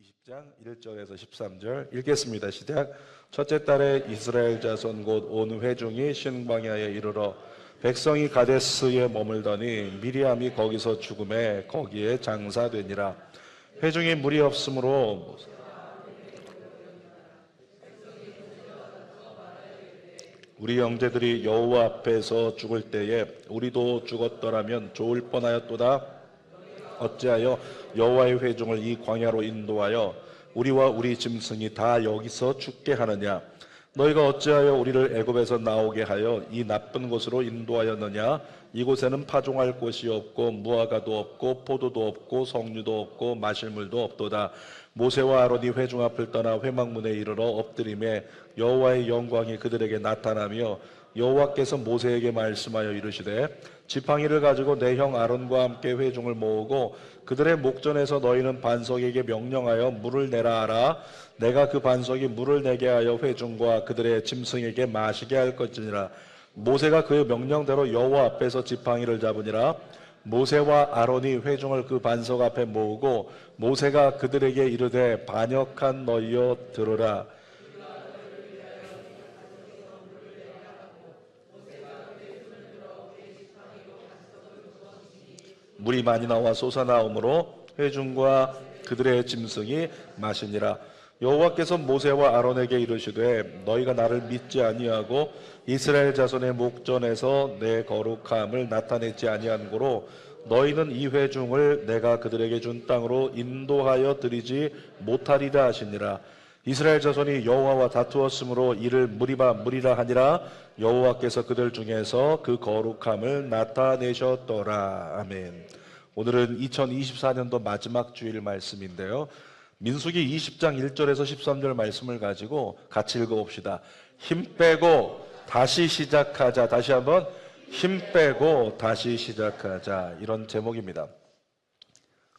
20장 1절에서 13절 읽겠습니다. 시작. 첫째 달에 이스라엘 자손 곧 온 회중이 신광야에 이르러 백성이 가데스에 머물더니 미리암이 거기서 죽음에 거기에 장사되니라. 회중이 물이 없으므로 우리 형제들이 여호와 앞에서 죽을 때에 우리도 죽었더라면 좋을 뻔하였도다. 어찌하여 여호와의 회중을 이 광야로 인도하여 우리와 우리 짐승이 다 여기서 죽게 하느냐? 너희가 어찌하여 우리를 애굽에서 나오게 하여 이 나쁜 곳으로 인도하였느냐? 이곳에는 파종할 곳이 없고 무화과도 없고 포도도 없고 석류도 없고 마실 물도 없도다. 모세와 아론이 회중 앞을 떠나 회막문에 이르러 엎드림에 여호와의 영광이 그들에게 나타나며 여호와께서 모세에게 말씀하여 이르시되 지팡이를 가지고 내 형 아론과 함께 회중을 모으고 그들의 목전에서 너희는 반석에게 명령하여 물을 내라 하라. 내가 그 반석이 물을 내게 하여 회중과 그들의 짐승에게 마시게 할 것이니라. 모세가 그의 명령대로 여호와 앞에서 지팡이를 잡으니라. 모세와 아론이 회중을 그 반석 앞에 모으고 모세가 그들에게 이르되 반역한 너희여 들으라. 물이 많이 나와 솟아나오므로 회중과 그들의 짐승이 마시니라. 여호와께서 모세와 아론에게 이르시되 너희가 나를 믿지 아니하고 이스라엘 자손의 목전에서 내 거룩함을 나타내지 아니한 고로 너희는 이 회중을 내가 그들에게 준 땅으로 인도하여 드리지 못하리라 하시니라. 이스라엘 자손이 여호와와 다투었으므로 이를 무리라 하니라. 여호와께서 그들 중에서 그 거룩함을 나타내셨더라. 아멘. 오늘은 2024년도 마지막 주일 말씀인데요. 민수기 20장 1절에서 13절 말씀을 가지고 같이 읽어봅시다. 힘 빼고 다시 시작하자. 다시 한번 힘 빼고 다시 시작하자. 이런 제목입니다.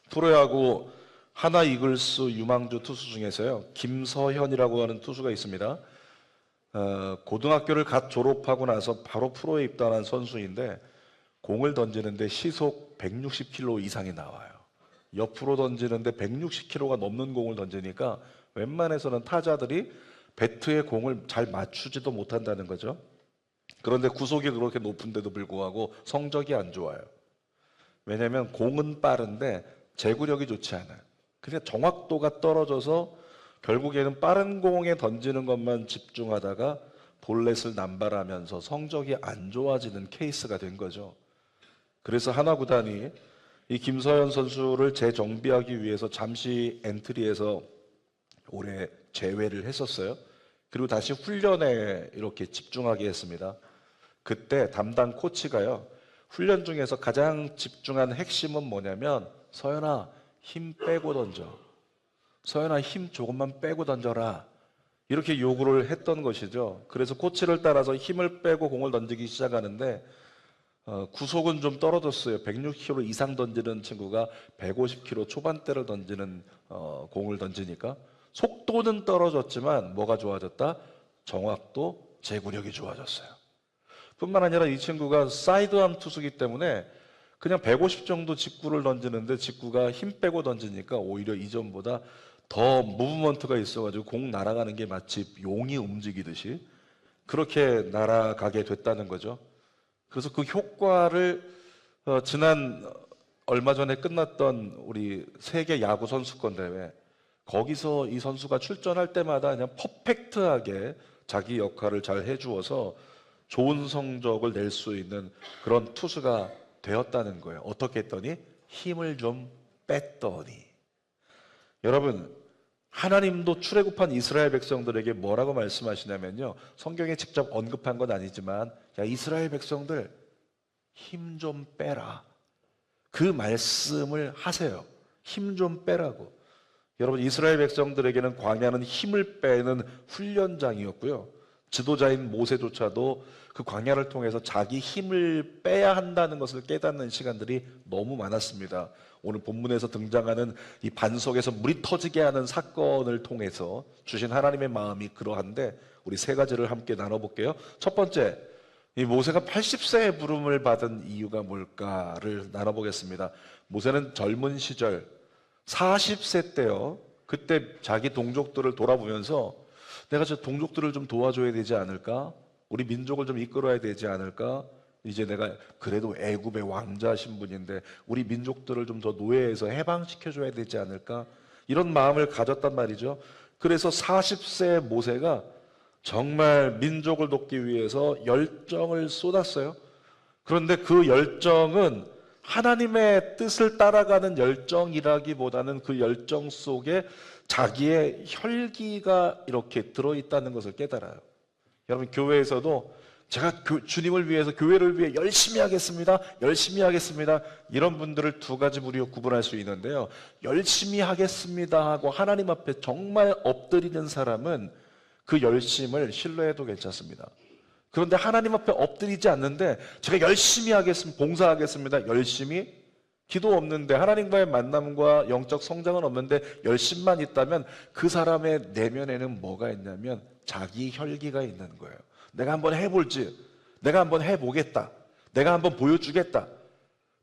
프로야구 하나 이글스 유망주 투수 중에서요, 김서현이라고 하는 투수가 있습니다. 고등학교를 갓 졸업하고 나서 바로 프로에 입단한 선수인데 공을 던지는데 시속 160km 이상이 나와요. 옆으로 던지는데 160km가 넘는 공을 던지니까 웬만해서는 타자들이 배트에 공을 잘 맞추지도 못한다는 거죠. 그런데 구속이 그렇게 높은데도 불구하고 성적이 안 좋아요. 왜냐하면 공은 빠른데 제구력이 좋지 않아요. 그러니까 정확도가 떨어져서 결국에는 빠른 공에 던지는 것만 집중하다가 볼넷을 남발하면서 성적이 안 좋아지는 케이스가 된 거죠. 그래서 하나 구단이 이 김서현 선수를 재정비하기 위해서 잠시 엔트리에서 올해 제외를 했었어요. 그리고 다시 훈련에 이렇게 집중하게 했습니다. 그때 담당 코치가요, 훈련 중에서 가장 집중한 핵심은 뭐냐면 서현아 힘 빼고 던져. 서현아 힘 조금만 빼고 던져라. 이렇게 요구를 했던 것이죠. 그래서 코치를 따라서 힘을 빼고 공을 던지기 시작하는데 구속은 좀 떨어졌어요. 160km 이상 던지는 친구가 150km 초반대를 던지는 공을 던지니까 속도는 떨어졌지만 뭐가 좋아졌다? 정확도, 제구력이 좋아졌어요. 뿐만 아니라 이 친구가 사이드암 투수기 때문에 그냥 150 정도 직구를 던지는데 직구가 힘 빼고 던지니까 오히려 이전보다 더 무브먼트가 있어가지고 공 날아가는 게 마치 용이 움직이듯이 그렇게 날아가게 됐다는 거죠. 그래서 그 효과를 지난 얼마 전에 끝났던 우리 세계 야구 선수권 대회, 거기서 이 선수가 출전할 때마다 그냥 퍼펙트하게 자기 역할을 잘 해주어서 좋은 성적을 낼 수 있는 그런 투수가 되었다는 거예요. 어떻게 했더니 힘을 좀 뺐더니. 여러분, 하나님도 출애굽한 이스라엘 백성들에게 뭐라고 말씀하시냐면요, 성경에 직접 언급한 건 아니지만 야 이스라엘 백성들 힘 좀 빼라, 그 말씀을 하세요. 힘 좀 빼라고. 여러분, 이스라엘 백성들에게는 광야는 힘을 빼는 훈련장이었고요, 지도자인 모세조차도 그 광야를 통해서 자기 힘을 빼야 한다는 것을 깨닫는 시간들이 너무 많았습니다. 오늘 본문에서 등장하는 이 반석에서 물이 터지게 하는 사건을 통해서 주신 하나님의 마음이 그러한데 우리 세 가지를 함께 나눠볼게요. 첫 번째, 이 모세가 80세의 부름을 받은 이유가 뭘까를 나눠보겠습니다. 모세는 젊은 시절 40세 때요, 그때 자기 동족들을 돌아보면서 내가 저 동족들을 좀 도와줘야 되지 않을까? 우리 민족을 좀 이끌어야 되지 않을까? 이제 내가 그래도 애굽의 왕자 신분인데 우리 민족들을 좀 더 노예에서 해방시켜줘야 되지 않을까? 이런 마음을 가졌단 말이죠. 그래서 40세 모세가 정말 민족을 돕기 위해서 열정을 쏟았어요. 그런데 그 열정은 하나님의 뜻을 따라가는 열정이라기보다는 그 열정 속에 자기의 혈기가 이렇게 들어있다는 것을 깨달아요. 여러분, 교회에서도 제가 주님을 위해서, 교회를 위해 열심히 하겠습니다, 열심히 하겠습니다, 이런 분들을 두 가지 부류로 구분할 수 있는데요. 열심히 하겠습니다 하고 하나님 앞에 정말 엎드리는 사람은 그 열심을 신뢰해도 괜찮습니다. 그런데 하나님 앞에 엎드리지 않는데 제가 열심히 하겠습니다, 봉사하겠습니다, 열심히, 기도 없는데 하나님과의 만남과 영적 성장은 없는데 열심만 있다면 그 사람의 내면에는 뭐가 있냐면 자기 혈기가 있는 거예요. 내가 한번 해볼지, 내가 한번 해보겠다, 내가 한번 보여주겠다.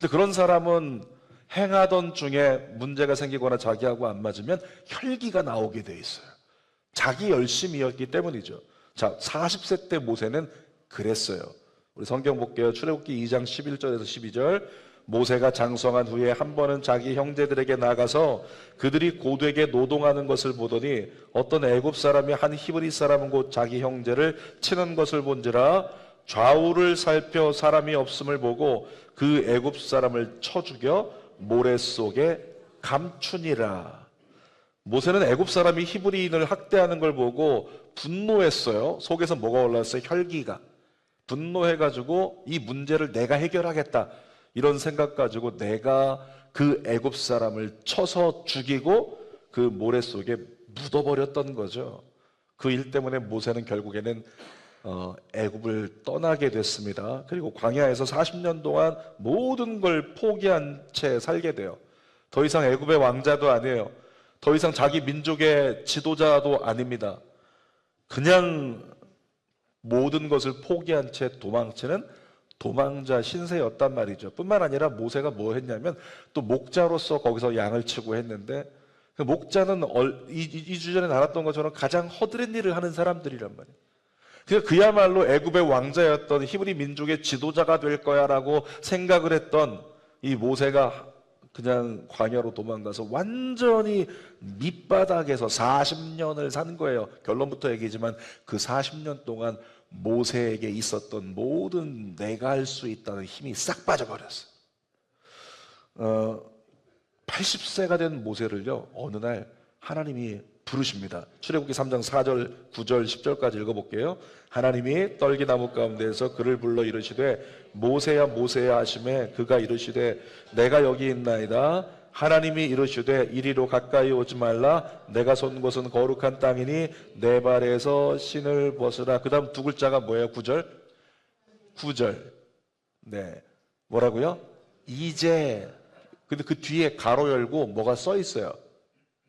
근데 그런 사람은 행하던 중에 문제가 생기거나 자기하고 안 맞으면 혈기가 나오게 돼 있어요. 자기 열심이었기 때문이죠. 자, 40세 때 모세는 그랬어요. 우리 성경 볼게요. 출애굽기 2장 11절에서 12절. 모세가 장성한 후에 한 번은 자기 형제들에게 나가서 그들이 고되게 노동하는 것을 보더니 어떤 애굽 사람이 한 히브리 사람은 곧 자기 형제를 치는 것을 본지라 좌우를 살펴 사람이 없음을 보고 그 애굽 사람을 쳐 죽여 모래 속에 감추니라. 모세는 애굽 사람이 히브리인을 학대하는 걸 보고 분노했어요. 속에서 뭐가 올라왔어요? 혈기가. 분노해가지고 이 문제를 내가 해결하겠다, 이런 생각 가지고 내가 그 애굽 사람을 쳐서 죽이고 그 모래 속에 묻어버렸던 거죠. 그 일 때문에 모세는 결국에는 애굽을 떠나게 됐습니다. 그리고 광야에서 40년 동안 모든 걸 포기한 채 살게 돼요. 더 이상 애굽의 왕자도 아니에요. 더 이상 자기 민족의 지도자도 아닙니다. 그냥 모든 것을 포기한 채 도망치는 도망자 신세였단 말이죠. 뿐만 아니라 모세가 뭐 했냐면 또 목자로서 거기서 양을 치고 했는데, 그 목자는 2주 전에 나눴던 것처럼 가장 허드렛 일을 하는 사람들이란 말이에요. 그러니까 그야말로 애굽의 왕자였던 히브리 민족의 지도자가 될 거야라고 생각을 했던 이 모세가 그냥 광야로 도망가서 완전히 밑바닥에서 40년을 산 거예요. 결론부터 얘기지만 그 40년 동안 모세에게 있었던 모든 내가 할 수 있다는 힘이 싹 빠져버렸어요. 80세가 된 모세를요, 어느 날 하나님이 부르십니다. 출애굽기 3장 4절, 9절, 10절까지 읽어볼게요. 하나님이 떨기나무 가운데에서 그를 불러 이르시되 모세야 모세야 하시매 그가 이르시되 내가 여기 있나이다. 하나님이 이르시되 이리로 가까이 오지 말라. 내가 선 곳은 거룩한 땅이니 내 발에서 신을 벗으라. 그 다음 두 글자가 뭐예요? 9절? 9절. 네. 뭐라고요? 이제. 근데 그 뒤에 가로 열고 뭐가 써 있어요.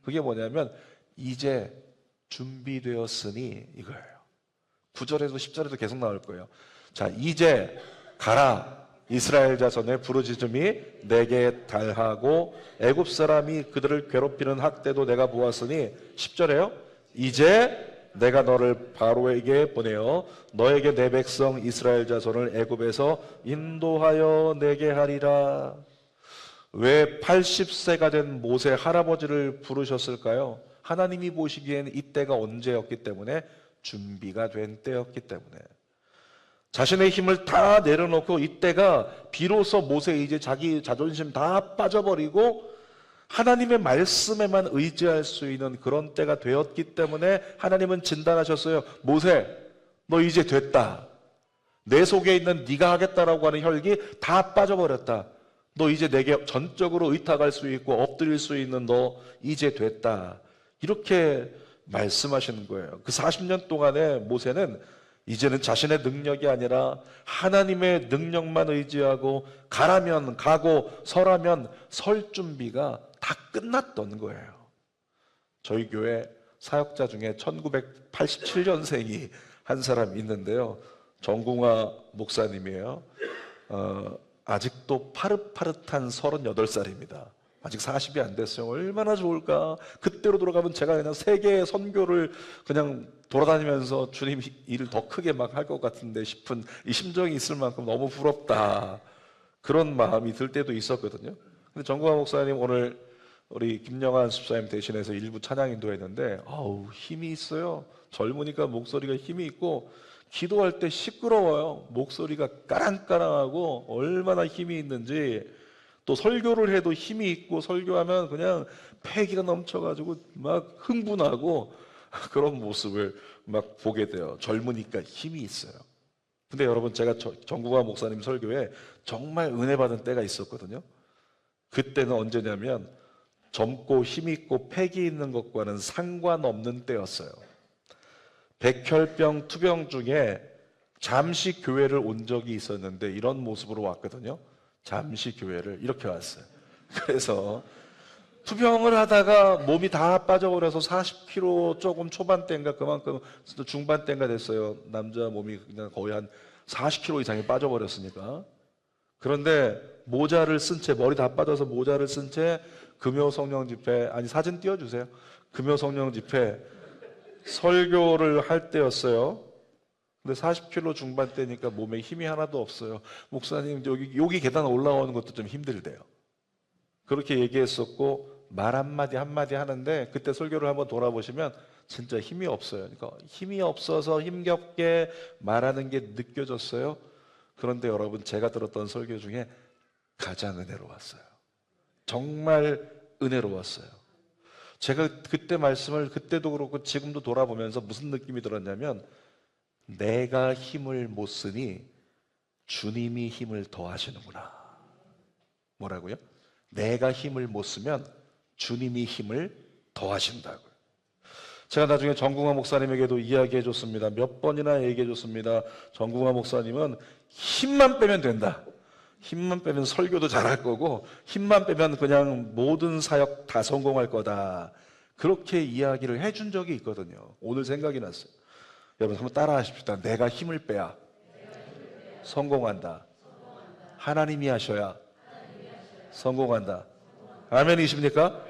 그게 뭐냐면 이제 준비되었으니 이거예요. 9절에도 10절에도 계속 나올 거예요. 자, 이제 가라. 이스라엘 자손의 부르짖음이 내게 달하고 애굽 사람이 그들을 괴롭히는 학대도 내가 보았으니 10절에요. 이제 내가 너를 바로에게 보내어 너에게 내 백성 이스라엘 자손을 애굽에서 인도하여 내게 하리라. 왜 80세가 된 모세 할아버지를 부르셨을까요? 하나님이 보시기엔 이때가 언제였기 때문에 준비가 된 때였기 때문에. 자신의 힘을 다 내려놓고 이때가 비로소 모세 이제 자기 자존심 다 빠져버리고 하나님의 말씀에만 의지할 수 있는 그런 때가 되었기 때문에 하나님은 진단하셨어요. 모세, 너 이제 됐다. 내 속에 있는 네가 하겠다라고 하는 혈기 다 빠져버렸다. 너 이제 내게 전적으로 의탁할 수 있고 엎드릴 수 있는 너 이제 됐다. 이렇게 말씀하시는 거예요. 그 40년 동안에 모세는 이제는 자신의 능력이 아니라 하나님의 능력만 의지하고 가라면 가고 서라면 설 준비가 다 끝났던 거예요. 저희 교회 사역자 중에 1987년생이 한 사람 있는데요. 정궁화 목사님이에요. 아직도 파릇파릇한 38살입니다. 아직 40이 안 됐어요. 얼마나 좋을까? 그때로 돌아가면 제가 그냥 세계 선교를 그냥 돌아다니면서 주님 일을 더 크게 막 할 것 같은데 싶은 이 심정이 있을 만큼 너무 부럽다. 그런 마음이 들 때도 있었거든요. 근데 정구화 목사님 오늘 우리 김영환 집사님 대신해서 일부 찬양 인도했는데 아우 힘이 있어요. 젊으니까 목소리가 힘이 있고 기도할 때 시끄러워요. 목소리가 까랑까랑하고 얼마나 힘이 있는지. 또 설교를 해도 힘이 있고 설교하면 그냥 패기가 넘쳐가지고 막 흥분하고 그런 모습을 막 보게 돼요. 젊으니까 힘이 있어요. 근데 여러분 제가 정구화 목사님 설교에 정말 은혜 받은 때가 있었거든요. 그때는 언제냐면 젊고 힘 있고 패기 있는 것과는 상관없는 때였어요. 백혈병 투병 중에 잠시 교회를 온 적이 있었는데 이런 모습으로 왔거든요. 잠시 교회를 이렇게 왔어요. 그래서 투병을 하다가 몸이 다 빠져버려서 40kg 조금 초반대인가 그만큼 중반대인가 됐어요. 남자 몸이 그냥 거의 한 40kg 이상이 빠져버렸으니까. 그런데 모자를 쓴 채, 머리 다 빠져서 모자를 쓴 채 금요 성령 집회, 아니 사진 띄워주세요. 금요 성령 집회 설교를 할 때였어요. 근데 40kg 중반대니까 몸에 힘이 하나도 없어요. 목사님 여기 계단 올라오는 것도 좀 힘들대요. 그렇게 얘기했었고 말 한마디 한마디 하는데 그때 설교를 한번 돌아보시면 진짜 힘이 없어요. 그러니까 힘이 없어서 힘겹게 말하는 게 느껴졌어요. 그런데 여러분 제가 들었던 설교 중에 가장 은혜로웠어요. 정말 은혜로웠어요. 제가 그때 말씀을 그때도 그렇고 지금도 돌아보면서 무슨 느낌이 들었냐면 내가 힘을 못 쓰니 주님이 힘을 더하시는구나. 뭐라고요? 내가 힘을 못 쓰면 주님이 힘을 더하신다고요. 제가 나중에 정궁화 목사님에게도 이야기해 줬습니다. 몇 번이나 얘기해 줬습니다. 정궁화 목사님은 힘만 빼면 된다. 힘만 빼면 설교도 잘할 거고 힘만 빼면 그냥 모든 사역 다 성공할 거다. 그렇게 이야기를 해준 적이 있거든요. 오늘 생각이 났어요. 여러분 한번 따라 하십시다. 내가 힘을 빼야 성공한다. 하나님이 하셔야 성공한다. 아멘이십니까?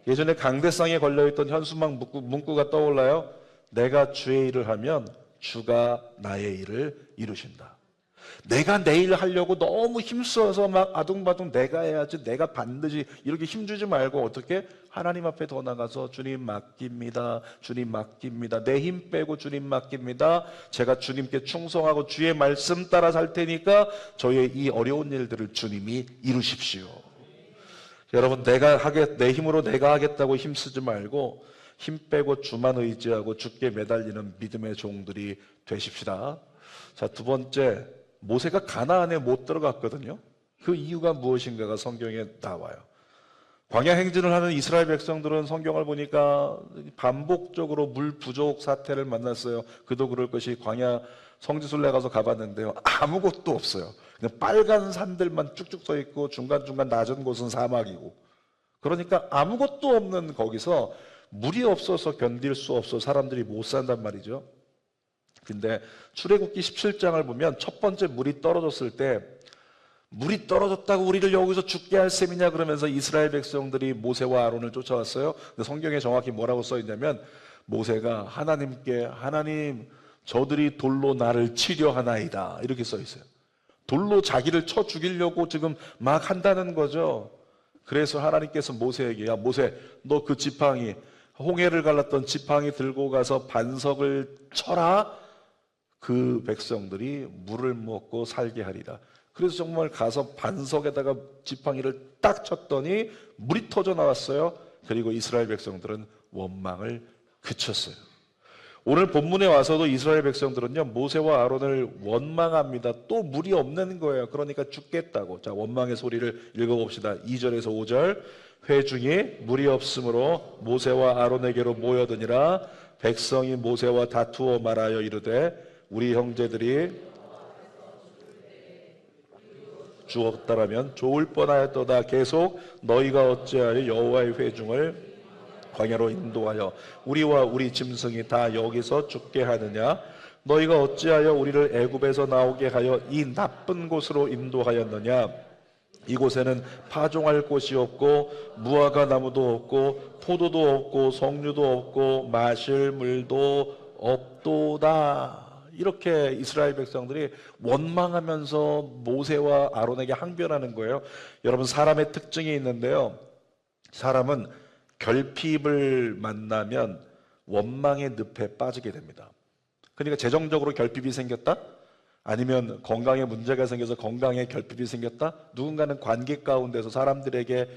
예전에 강대상에 걸려있던 현수막 문구가 떠올라요. 내가 주의 일을 하면 주가 나의 일을 이루신다. 내가 내 일 하려고 너무 힘써서 막 아둥바둥 내가 해야지, 내가 반드시 이렇게 힘주지 말고 어떻게 하나님 앞에 더 나가서 주님 맡깁니다. 주님 맡깁니다. 내 힘 빼고 주님 맡깁니다. 제가 주님께 충성하고 주의 말씀 따라 살 테니까 저의 이 어려운 일들을 주님이 이루십시오. 여러분 내 힘으로 내가 하겠다고 힘쓰지 말고 힘 빼고 주만 의지하고 주께 매달리는 믿음의 종들이 되십시다. 자, 두 번째, 모세가 가나안에 못 들어갔거든요. 그 이유가 무엇인가가 성경에 나와요. 광야 행진을 하는 이스라엘 백성들은 성경을 보니까 반복적으로 물 부족 사태를 만났어요. 그도 그럴 것이 광야 성지순례 가서 가봤는데요. 아무것도 없어요. 그냥 빨간 산들만 쭉쭉 서 있고 중간중간 낮은 곳은 사막이고. 그러니까 아무것도 없는 거기서 물이 없어서 견딜 수 없어 사람들이 못 산단 말이죠. 근데 출애굽기 17장을 보면 첫 번째 물이 떨어졌을 때 물이 떨어졌다고 우리를 여기서 죽게 할 셈이냐 그러면서 이스라엘 백성들이 모세와 아론을 쫓아왔어요. 근데 성경에 정확히 뭐라고 써 있냐면 모세가 하나님께 하나님 저들이 돌로 나를 치려 하나이다 이렇게 써 있어요. 돌로 자기를 쳐 죽이려고 지금 막 한다는 거죠. 그래서 하나님께서 모세에게 야 모세 너 그 지팡이 홍해를 갈랐던 지팡이 들고 가서 반석을 쳐라. 그 백성들이 물을 먹고 살게 하리라. 그래서 정말 가서 반석에다가 지팡이를 딱 쳤더니 물이 터져 나왔어요. 그리고 이스라엘 백성들은 원망을 그쳤어요. 오늘 본문에 와서도 이스라엘 백성들은요 모세와 아론을 원망합니다. 또 물이 없는 거예요. 그러니까 죽겠다고. 자, 원망의 소리를 읽어봅시다. 2절에서 5절. 회중이 물이 없으므로 모세와 아론에게로 모여드니라. 백성이 모세와 다투어 말하여 이르되 우리 형제들이 죽었다라면 좋을 뻔하였도다. 계속 너희가 어찌하여 여호와의 회중을 광야로 인도하여 우리와 우리 짐승이 다 여기서 죽게 하느냐? 너희가 어찌하여 우리를 애굽에서 나오게 하여 이 나쁜 곳으로 인도하였느냐? 이곳에는 파종할 곳이 없고 무화과 나무도 없고 포도도 없고 석류도 없고 마실 물도 없도다. 이렇게 이스라엘 백성들이 원망하면서 모세와 아론에게 항변하는 거예요. 여러분, 사람의 특징이 있는데요, 사람은 결핍을 만나면 원망의 늪에 빠지게 됩니다. 그러니까 재정적으로 결핍이 생겼다? 아니면 건강에 문제가 생겨서 건강에 결핍이 생겼다? 누군가는 관계 가운데서 사람들에게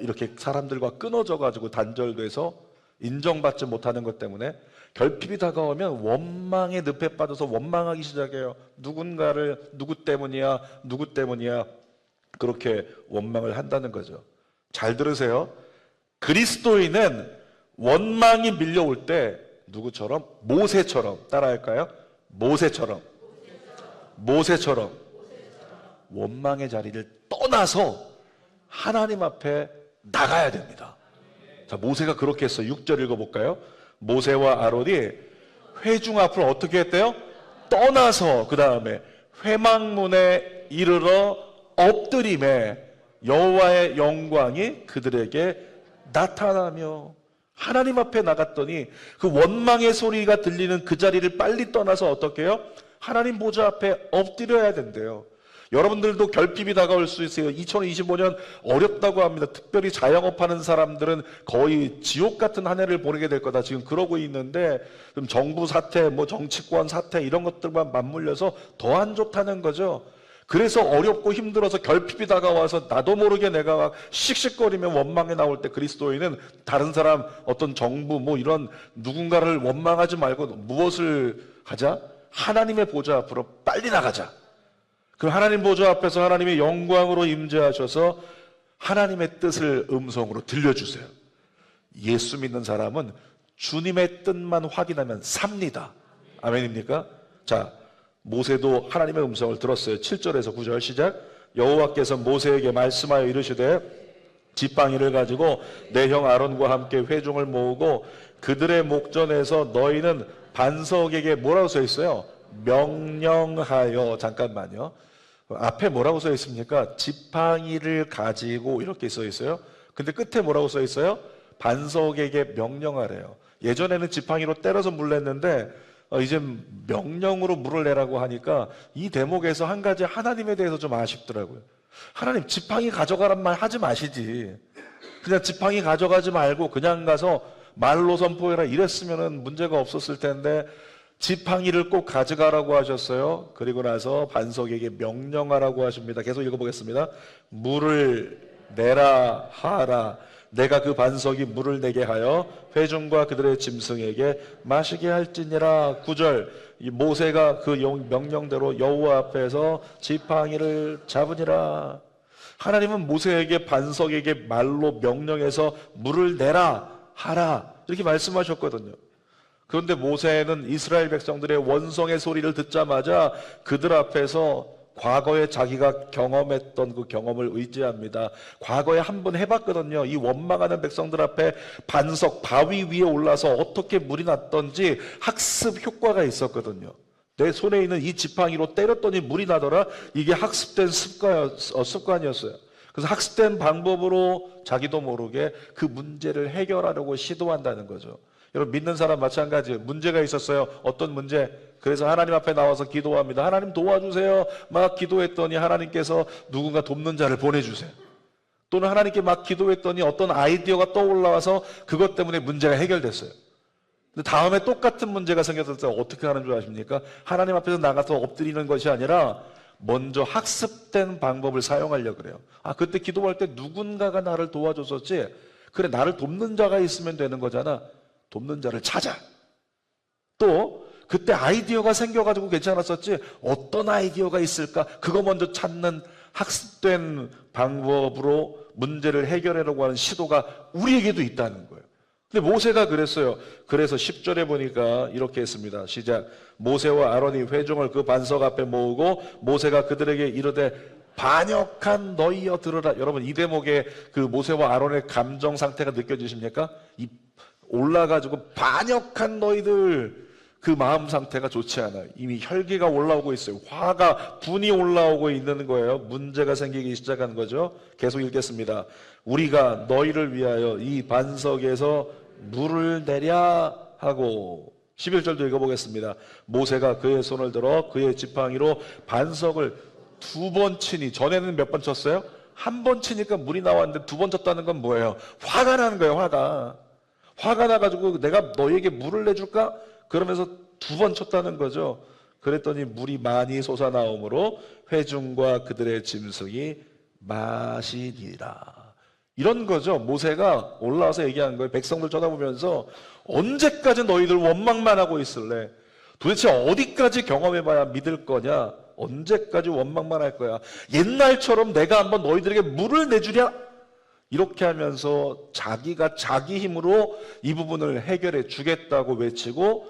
이렇게 사람들과 끊어져 가지고 단절돼서 인정받지 못하는 것 때문에 결핍이 다가오면 원망의 늪에 빠져서 원망하기 시작해요. 누군가를 누구 때문이야, 누구 때문이야, 그렇게 원망을 한다는 거죠. 잘 들으세요. 그리스도인은 원망이 밀려올 때 누구처럼? 모세처럼. 따라할까요? 모세처럼 원망의 자리를 떠나서 하나님 앞에 나가야 됩니다. 자, 모세가 그렇게 했어요. 6절 읽어볼까요? 모세와 아론이 회중 앞을 어떻게 했대요? 떠나서 그 다음에 회막문에 이르러 엎드림에 여호와의 영광이 그들에게 나타나며, 하나님 앞에 나갔더니 그 원망의 소리가 들리는 그 자리를 빨리 떠나서 어떻게 해요? 하나님 보좌 앞에 엎드려야 된대요. 여러분들도 결핍이 다가올 수 있어요. 2025년 어렵다고 합니다. 특별히 자영업하는 사람들은 거의 지옥 같은 한 해를 보내게 될 거다. 지금 그러고 있는데, 좀 정부 사태, 정치권 사태 이런 것들만 맞물려서 더 안 좋다는 거죠. 그래서 어렵고 힘들어서 결핍이 다가와서 나도 모르게 내가 막 씩씩거리며 원망에 나올 때 그리스도인은 다른 사람, 어떤 정부 이런 누군가를 원망하지 말고 무엇을 하자? 하나님의 보좌 앞으로 빨리 나가자. 그럼 하나님 보좌 앞에서 하나님의 영광으로 임재하셔서 하나님의 뜻을 음성으로 들려주세요. 예수 믿는 사람은 주님의 뜻만 확인하면 삽니다. 아멘입니까? 자, 모세도 하나님의 음성을 들었어요. 7절에서 9절 시작. 여호와께서 모세에게 말씀하여 이르시되 지팡이를 가지고 내 형 아론과 함께 회중을 모으고 그들의 목전에서 너희는 반석에게 뭐라고 써 있어요? 명령하여. 잠깐만요. 앞에 뭐라고 써 있습니까? 지팡이를 가지고 이렇게 써 있어요. 근데 끝에 뭐라고 써 있어요? 반석에게 명령하래요. 예전에는 지팡이로 때려서 물 냈는데 이제 명령으로 물을 내라고 하니까 이 대목에서 한 가지 하나님에 대해서 좀 아쉽더라고요. 하나님, 지팡이 가져가란 말 하지 마시지. 그냥 지팡이 가져가지 말고 그냥 가서 말로 선포해라 이랬으면 문제가 없었을 텐데 지팡이를 꼭 가져가라고 하셨어요. 그리고 나서 반석에게 명령하라고 하십니다. 계속 읽어보겠습니다. 물을 내라 하라. 내가 그 반석이 물을 내게 하여 회중과 그들의 짐승에게 마시게 할지니라. 9절. 이 모세가 그 명령대로 여호와 앞에서 지팡이를 잡으니라. 하나님은 모세에게 반석에게 말로 명령해서 물을 내라 하라 이렇게 말씀하셨거든요. 그런데 모세는 이스라엘 백성들의 원성의 소리를 듣자마자 그들 앞에서 과거에 자기가 경험했던 그 경험을 의지합니다. 과거에 한 번 해봤거든요. 이 원망하는 백성들 앞에 반석, 바위 위에 올라서 어떻게 물이 났던지 학습 효과가 있었거든요. 내 손에 있는 이 지팡이로 때렸더니 물이 나더라. 이게 학습된 습관이었어요. 그래서 학습된 방법으로 자기도 모르게 그 문제를 해결하려고 시도한다는 거죠. 여러분, 믿는 사람 마찬가지예요. 문제가 있었어요. 어떤 문제? 그래서 하나님 앞에 나와서 기도합니다. 하나님 도와주세요. 막 기도했더니 하나님께서 누군가 돕는 자를 보내주세요. 또는 하나님께 막 기도했더니 어떤 아이디어가 떠올라와서 그것 때문에 문제가 해결됐어요. 근데 다음에 똑같은 문제가 생겼을 때 어떻게 하는 줄 아십니까? 하나님 앞에서 나가서 엎드리는 것이 아니라 먼저 학습된 방법을 사용하려고 그래요. 그때 기도할 때 누군가가 나를 도와줬었지. 그래, 나를 돕는 자가 있으면 되는 거잖아. 돕는 자를 찾아. 또 그때 아이디어가 생겨가지고 괜찮았었지. 어떤 아이디어가 있을까? 그거 먼저 찾는 학습된 방법으로 문제를 해결하려고 하는 시도가 우리에게도 있다는 거예요. 근데 모세가 그랬어요. 그래서 10절에 보니까 이렇게 했습니다. 시작. 모세와 아론이 회중을 그 반석 앞에 모으고 모세가 그들에게 이르되 반역한 너희여 들으라. 여러분, 이 대목에 그 모세와 아론의 감정 상태가 느껴지십니까? 올라가지고 반역한 너희들, 그 마음 상태가 좋지 않아요. 이미 혈기가 올라오고 있어요. 화가, 분이 올라오고 있는 거예요. 문제가 생기기 시작한 거죠. 계속 읽겠습니다. 우리가 너희를 위하여 이 반석에서 물을 내랴 하고 11절도 읽어보겠습니다. 모세가 그의 손을 들어 그의 지팡이로 반석을 2번 치니, 전에는 몇 번 쳤어요? 1번 치니까 물이 나왔는데 2번 쳤다는 건 뭐예요? 화가 나는 거예요. 화가 나가지고 내가 너희에게 물을 내줄까? 그러면서 2번 쳤다는 거죠. 그랬더니 물이 많이 솟아나오므로 회중과 그들의 짐승이 마시니라. 이런 거죠. 모세가 올라와서 얘기한 거예요. 백성들 쳐다보면서 언제까지 너희들 원망만 하고 있을래? 도대체 어디까지 경험해봐야 믿을 거냐? 언제까지 원망만 할 거야? 옛날처럼 내가 한번 너희들에게 물을 내주랴? 이렇게 하면서 자기가 자기 힘으로 이 부분을 해결해 주겠다고 외치고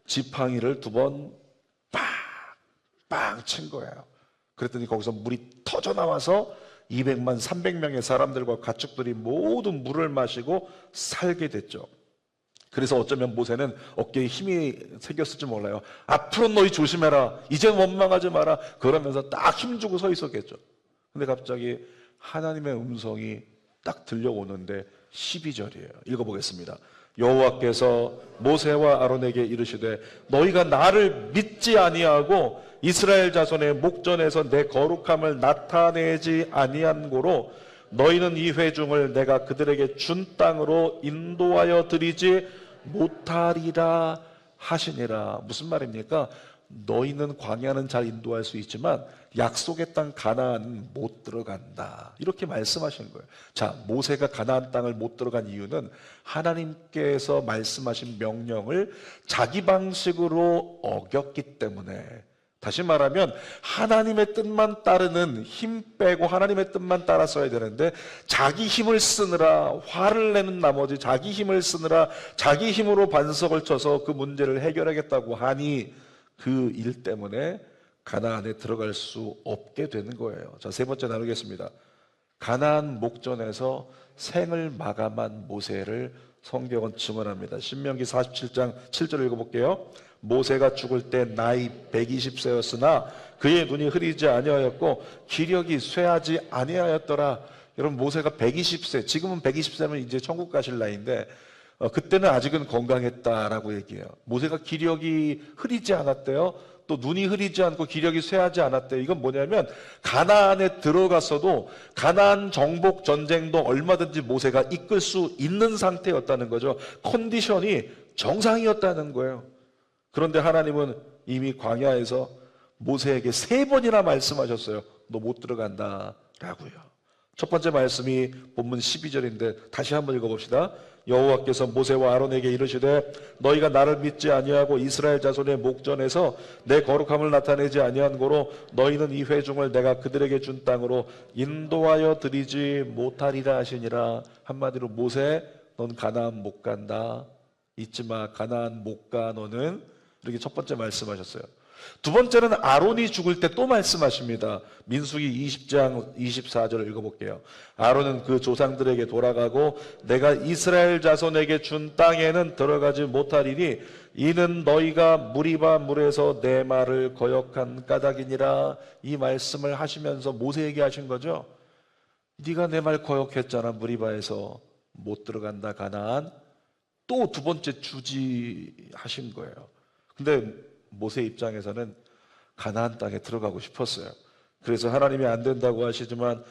지팡이를 2번 빵빵 친 거예요. 그랬더니 거기서 물이 터져 나와서 200만 300명의 사람들과 가축들이 모두 물을 마시고 살게 됐죠. 그래서 어쩌면 모세는 어깨에 힘이 생겼을지 몰라요. 앞으로 너희 조심해라. 이제 원망하지 마라. 그러면서 딱 힘주고 서 있었겠죠. 근데 갑자기 하나님의 음성이 딱 들려오는데 12절이에요. 읽어보겠습니다. 여호와께서 모세와 아론에게 이르시되 너희가 나를 믿지 아니하고 이스라엘 자손의 목전에서 내 거룩함을 나타내지 아니한 고로 너희는 이 회중을 내가 그들에게 준 땅으로 인도하여 드리지 못하리라 하시니라. 무슨 말입니까? 너희는 광야는 잘 인도할 수 있지만 약속의 땅 가나안은 못 들어간다. 이렇게 말씀하신 거예요. 자, 모세가 가나안 땅을 못 들어간 이유는 하나님께서 말씀하신 명령을 자기 방식으로 어겼기 때문에, 다시 말하면 하나님의 뜻만 따르는, 힘 빼고 하나님의 뜻만 따랐어야 되는데 자기 힘을 쓰느라, 화를 내는 나머지 자기 힘을 쓰느라 자기 힘으로 반석을 쳐서 그 문제를 해결하겠다고 하니 그 일 때문에 가나안에 들어갈 수 없게 되는 거예요. 자, 3번째 나누겠습니다. 가나안 목전에서 생을 마감한 모세를 성경은 증언합니다. 신명기 47장 7절 읽어볼게요. 모세가 죽을 때 나이 120세였으나 그의 눈이 흐리지 아니하였고 기력이 쇠하지 아니하였더라. 여러분, 모세가 120세, 지금은 120세면 이제 천국 가실 나이인데 그때는 아직은 건강했다라고 얘기해요. 모세가 기력이 흐리지 않았대요. 또 눈이 흐리지 않고 기력이 쇠하지 않았대요. 이건 뭐냐면 가나안에 들어갔어도 가나안 정복 전쟁도 얼마든지 모세가 이끌 수 있는 상태였다는 거죠. 컨디션이 정상이었다는 거예요. 그런데 하나님은 이미 광야에서 모세에게 3번이나 말씀하셨어요. 너 못 들어간다 라고요. 첫 번째 말씀이 본문 12절인데 다시 한번 읽어봅시다. 여호와께서 모세와 아론에게 이르시되 너희가 나를 믿지 아니하고 이스라엘 자손의 목전에서 내 거룩함을 나타내지 아니한 고로 너희는 이 회중을 내가 그들에게 준 땅으로 인도하여 드리지 못하리라 하시니라. 한마디로 모세, 넌 가나안 못 간다. 잊지마, 가나안 못 가 너는. 이렇게 첫 번째 말씀하셨어요. 두 번째는 아론이 죽을 때 또 말씀하십니다. 민수기 20장 24절을 읽어볼게요. 아론은 그 조상들에게 돌아가고 내가 이스라엘 자손에게 준 땅에는 들어가지 못하리니 이는 너희가 무리바 물에서 내 말을 거역한 까닭이니라. 이 말씀을 하시면서 모세에게 하신 거죠. 네가 내 말 거역했잖아. 무리바에서 못 들어간다 가나안. 또 2번째 주지하신 거예요. 근데 모세 입장에서는 가나안 땅에 들어가고 싶었어요. 그래서 하나님이 안 된다고 하시지만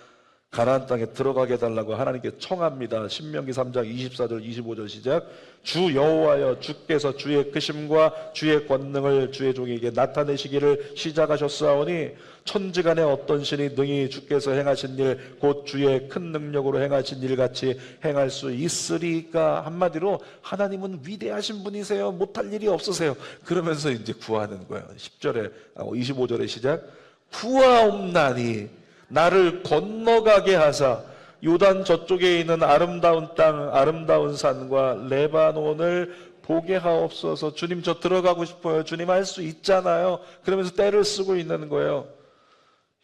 가나안 땅에 들어가게 해달라고 하나님께 청합니다. 신명기 3장 24절 25절 시작. 주 여호와여, 주께서 주의 크심과 주의 권능을 주의 종에게 나타내시기를 시작하셨사오니 천지간에 어떤 신이 능히 주께서 행하신 일 곧 주의 큰 능력으로 행하신 일같이 행할 수 있으리까. 한마디로 하나님은 위대하신 분이세요. 못할 일이 없으세요. 그러면서 이제 구하는 거예요. 10절에 25절의 시작. 구하옵나니 나를 건너가게 하사 요단 저쪽에 있는 아름다운 땅, 아름다운 산과 레바논을 보게 하옵소서. 주님, 저 들어가고 싶어요. 주님, 할 수 있잖아요. 그러면서 때를 쓰고 있는 거예요.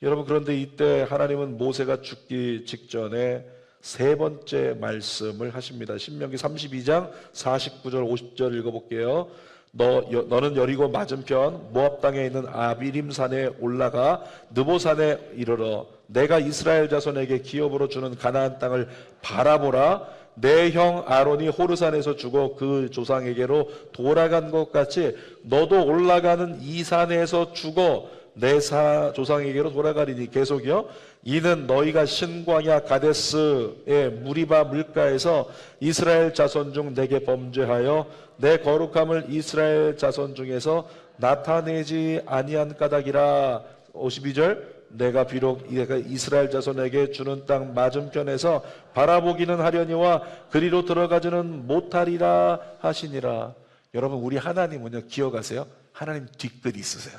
여러분, 그런데 이때 하나님은 모세가 죽기 직전에 3번째 말씀을 하십니다. 신명기 32장 49절 50절 읽어볼게요. 너는 여리고 맞은편 모압 땅에 있는 아비림 산에 올라가 느보 산에 이르러 내가 이스라엘 자손에게 기업으로 주는 가나안 땅을 바라보라. 내 형 아론이 호르산에서 죽어 그 조상에게로 돌아간 것 같이 너도 올라가는 이 산에서 죽어 내 조상에게로 돌아가리니. 계속이요. 이는 너희가 신광야 가데스의 무리바 물가에서 이스라엘 자손 중 내게 범죄하여 내 거룩함을 이스라엘 자손 중에서 나타내지 아니한 까닭이라. 52절. 내가 비록 이스라엘 자손에게 주는 땅 맞은편에서 바라보기는 하려니와 그리로 들어가지는 못하리라 하시니라. 여러분, 우리 하나님은요, 기억하세요? 하나님 뒤끝 있으세요.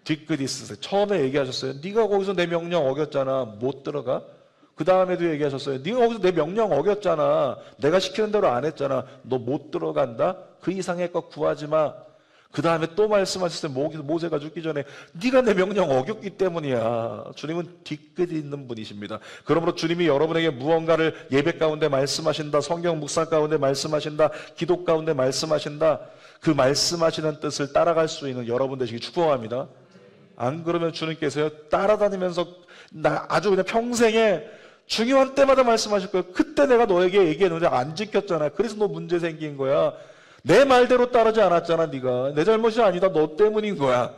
뒤끝 있으세요. 처음에 얘기하셨어요. 네가 거기서 내 명령 어겼잖아. 못 들어가. 그 다음에도 얘기하셨어요. 네가 거기서 내 명령 어겼잖아. 내가 시키는 대로 안 했잖아. 너 못 들어간다. 그 이상의 것 구하지 마. 그 다음에 또 말씀하셨어요. 모세가 죽기 전에 네가 내 명령 어겼기 때문이야. 주님은 뒤끝이 있는 분이십니다. 그러므로 주님이 여러분에게 무언가를 예배 가운데 말씀하신다, 성경 묵상 가운데 말씀하신다, 기도 가운데 말씀하신다, 그 말씀하시는 뜻을 따라갈 수 있는 여러분 되시기 축복합니다. 안 그러면 주님께서요, 따라다니면서 아주 그냥 평생에 중요한 때마다 말씀하실 거예요. 그때 내가 너에게 얘기했는데 안 지켰잖아. 그래서 너 문제 생긴 거야. 내 말대로 따르지 않았잖아. 네가 내 잘못이 아니다. 너 때문인 거야.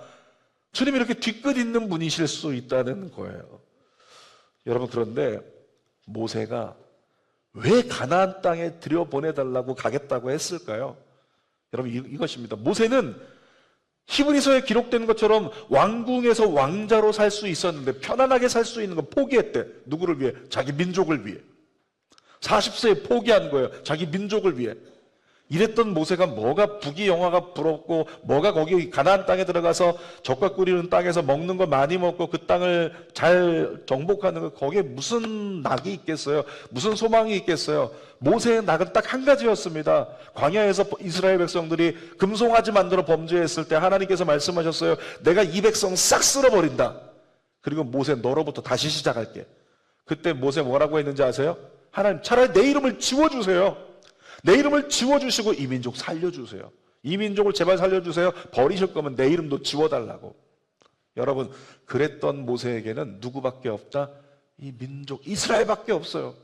주님이 이렇게 뒤끝 있는 분이실 수 있다는 거예요. 여러분, 그런데 모세가 왜 가나안 땅에 들여보내달라고 가겠다고 했을까요? 여러분, 이것입니다. 모세는 히브리서에 기록된 것처럼 왕궁에서 왕자로 살 수 있었는데 편안하게 살 수 있는 거 포기했대. 누구를 위해? 자기 민족을 위해. 40세에 포기한 거예요. 자기 민족을 위해. 이랬던 모세가 뭐가 부귀영화가 부럽고 뭐가 거기 가나안 땅에 들어가서 젖과 꿀이는 땅에서 먹는 거 많이 먹고 그 땅을 잘 정복하는 거, 거기에 무슨 낙이 있겠어요? 무슨 소망이 있겠어요? 모세의 낙은 딱 한 가지였습니다. 광야에서 이스라엘 백성들이 금송아지 만들어 범죄했을 때 하나님께서 말씀하셨어요. 내가 이 백성 싹 쓸어버린다. 그리고 모세, 너로부터 다시 시작할게. 그때 모세 뭐라고 했는지 아세요? 하나님, 차라리 내 이름을 지워주세요. 내 이름을 지워주시고 이 민족 살려주세요. 이 민족을 제발 살려주세요. 버리실 거면 내 이름도 지워달라고. 여러분, 그랬던 모세에게는 누구밖에 없다? 이 민족 이스라엘밖에 없어요.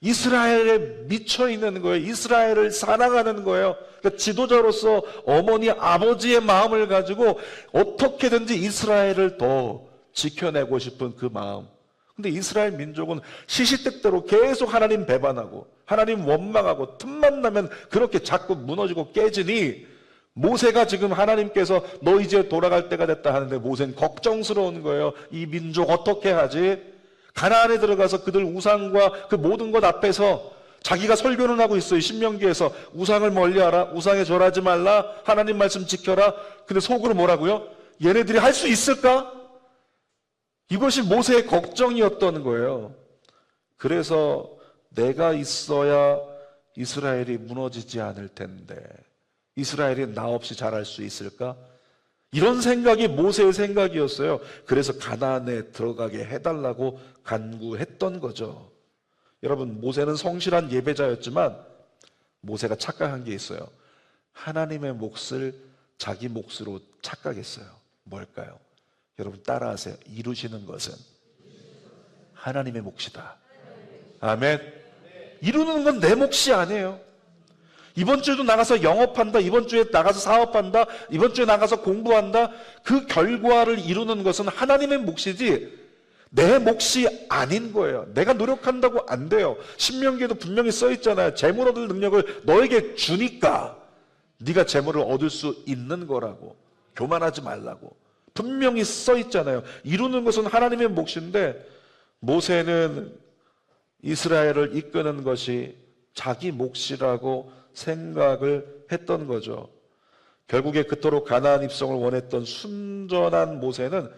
이스라엘에 미쳐있는 거예요. 이스라엘을 사랑하는 거예요. 그러니까 지도자로서 어머니 아버지의 마음을 가지고 어떻게든지 이스라엘을 더 지켜내고 싶은 그 마음. 근데 이스라엘 민족은 시시때때로 계속 하나님 배반하고 하나님 원망하고 틈만 나면 그렇게 자꾸 무너지고 깨지니 모세가 지금 하나님께서 너 이제 돌아갈 때가 됐다 하는데 모세는 걱정스러운 거예요. 이 민족 어떻게 하지? 가나안에 들어가서 그들 우상과 그 모든 것 앞에서 자기가 설교는 하고 있어요. 신명기에서 우상을 멀리하라, 우상에 절하지 말라, 하나님 말씀 지켜라. 근데 속으로 뭐라고요? 얘네들이 할 수 있을까? 이것이 모세의 걱정이었던 거예요. 그래서 내가 있어야 이스라엘이 무너지지 않을 텐데 이스라엘이 나 없이 잘할 수 있을까? 이런 생각이 모세의 생각이었어요. 그래서 가나안에 들어가게 해달라고 간구했던 거죠. 여러분, 모세는 성실한 예배자였지만 모세가 착각한 게 있어요. 하나님의 몫을 자기 몫으로 착각했어요. 뭘까요? 여러분 따라하세요. 이루시는 것은 하나님의 몫이다. 아멘. 이루는 건 내 몫이 아니에요. 이번 주에도 나가서 영업한다. 이번 주에 나가서 사업한다. 이번 주에 나가서 공부한다. 그 결과를 이루는 것은 하나님의 몫이지 내 몫이 아닌 거예요. 내가 노력한다고 안 돼요. 신명기에도 분명히 써 있잖아요. 재물 얻을 능력을 너에게 주니까 네가 재물을 얻을 수 있는 거라고. 교만하지 말라고. 분명히 써 있잖아요. 이루는 것은 하나님의 몫인데 모세는 이스라엘을 이끄는 것이 자기 몫이라고 생각을 했던 거죠. 결국에 그토록 가나안 입성을 원했던 순전한 모세는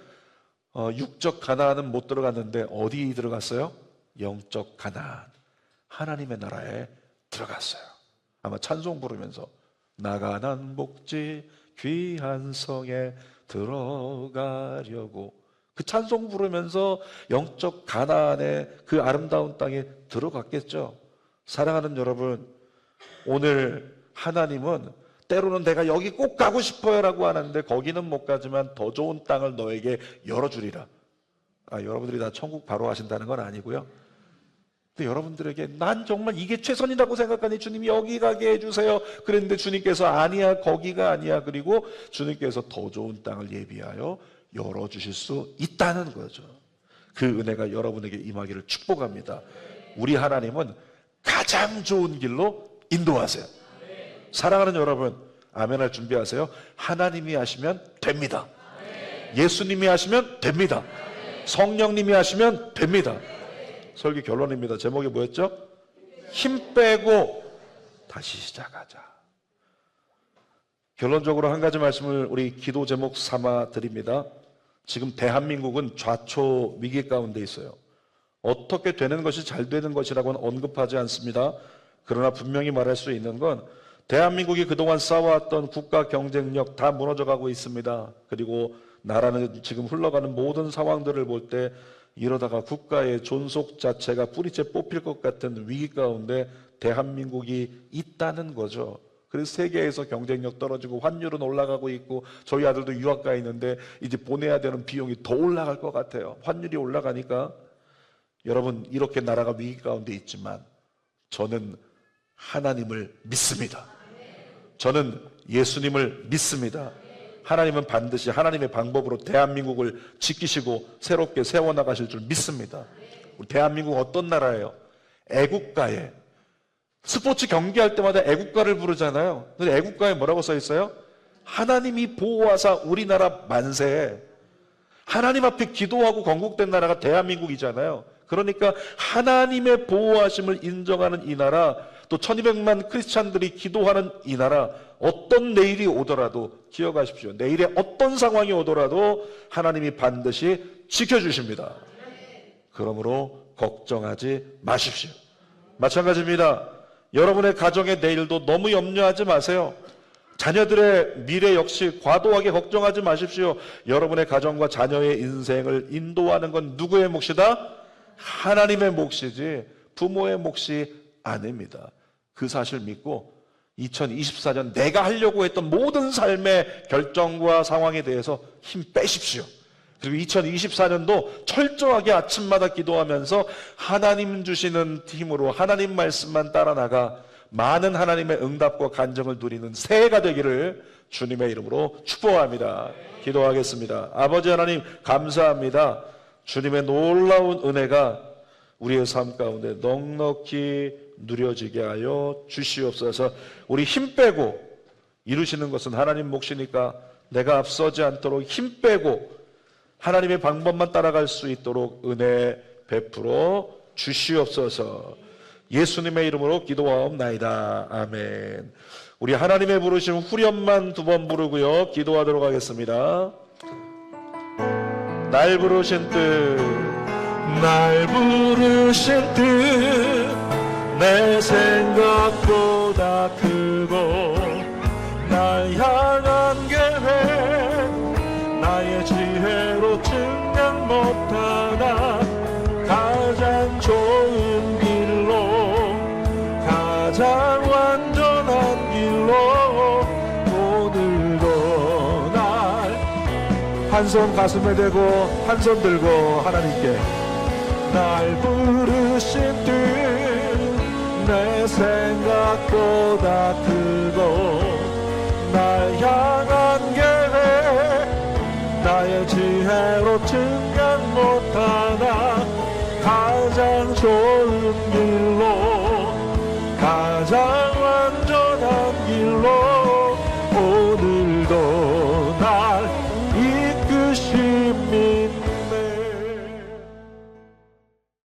육적 가나안은 못 들어갔는데 어디 들어갔어요? 영적 가나안, 하나님의 나라에 들어갔어요. 아마 찬송 부르면서 나가난 복지 귀한 성에 들어가려고 그 찬송 부르면서 영적 가나안의 그 아름다운 땅에 들어갔겠죠. 사랑하는 여러분, 오늘 하나님은 때로는 내가 여기 꼭 가고 싶어요 라고 하는데 거기는 못 가지만 더 좋은 땅을 너에게 열어주리라. 여러분들이 다 천국 바로 하신다는 건 아니고요. 근데 여러분들에게 난 정말 이게 최선이라고 생각하니 주님이 여기 가게 해주세요. 그랬는데 주님께서 아니야, 거기가 아니야. 그리고 주님께서 더 좋은 땅을 예비하여 열어주실 수 있다는 거죠. 그 은혜가 여러분에게 임하기를 축복합니다. 우리 하나님은 가장 좋은 길로 인도하세요. 사랑하는 여러분, 아멘할 준비하세요. 하나님이 하시면 됩니다. 예수님이 하시면 됩니다. 성령님이 하시면 됩니다. 설교 결론입니다. 제목이 뭐였죠? 힘 빼고 다시 시작하자. 결론적으로 한 가지 말씀을 우리 기도 제목 삼아 드립니다. 지금 대한민국은 좌초 위기 가운데 있어요. 어떻게 되는 것이 잘 되는 것이라고는 언급하지 않습니다. 그러나 분명히 말할 수 있는 건 대한민국이 그동안 쌓아왔던 국가 경쟁력 다 무너져가고 있습니다. 그리고 나라는 지금 흘러가는 모든 상황들을 볼 때 이러다가 국가의 존속 자체가 뿌리째 뽑힐 것 같은 위기 가운데 대한민국이 있다는 거죠. 그래서 세계에서 경쟁력 떨어지고 환율은 올라가고 있고 저희 아들도 유학 가 있는데 이제 보내야 되는 비용이 더 올라갈 것 같아요. 환율이 올라가니까. 여러분, 이렇게 나라가 위기 가운데 있지만 저는 하나님을 믿습니다. 저는 예수님을 믿습니다. 하나님은 반드시 하나님의 방법으로 대한민국을 지키시고 새롭게 세워나가실 줄 믿습니다. 우리 대한민국 어떤 나라예요? 애국가에 스포츠 경기할 때마다 애국가를 부르잖아요. 근데 애국가에 뭐라고 써 있어요? 하나님이 보호하사 우리나라 만세. 하나님 앞에 기도하고 건국된 나라가 대한민국이잖아요. 그러니까 하나님의 보호하심을 인정하는 이 나라, 또 1200만 크리스찬들이 기도하는 이 나라, 어떤 내일이 오더라도 기억하십시오. 내일에 어떤 상황이 오더라도 하나님이 반드시 지켜주십니다. 그러므로 걱정하지 마십시오. 마찬가지입니다. 여러분의 가정의 내일도 너무 염려하지 마세요. 자녀들의 미래 역시 과도하게 걱정하지 마십시오. 여러분의 가정과 자녀의 인생을 인도하는 건 누구의 몫이다? 하나님의 몫이지 부모의 몫이 아닙니다. 그 사실 믿고 2024년 내가 하려고 했던 모든 삶의 결정과 상황에 대해서 힘 빼십시오. 그리고 2024년도 철저하게 아침마다 기도하면서 하나님 주시는 힘으로 하나님 말씀만 따라 나가 많은 하나님의 응답과 간증을 누리는 새해가 되기를 주님의 이름으로 축복합니다. 기도하겠습니다. 아버지 하나님 감사합니다. 주님의 놀라운 은혜가 우리의 삶 가운데 넉넉히 누려지게 하여 주시옵소서. 우리 힘 빼고 이루시는 것은 하나님 몫이니까 내가 앞서지 않도록 힘 빼고 하나님의 방법만 따라갈 수 있도록 은혜 베풀어 주시옵소서. 예수님의 이름으로 기도하옵나이다. 아멘. 우리 하나님의 부르심 후렴만 2번 부르고요. 기도하도록 하겠습니다. 날 부르신 뜻, 날 부르신 뜻, 내 생각보다 크고 날 향한 계획, 나의 지혜로 증명 못하나 가장 좋은 길로, 가장 완전한 길로 오늘도 날 한 손 가슴에 대고 한 손 들고 하나님께 날 부르신 뜻, 내 생각보다 크고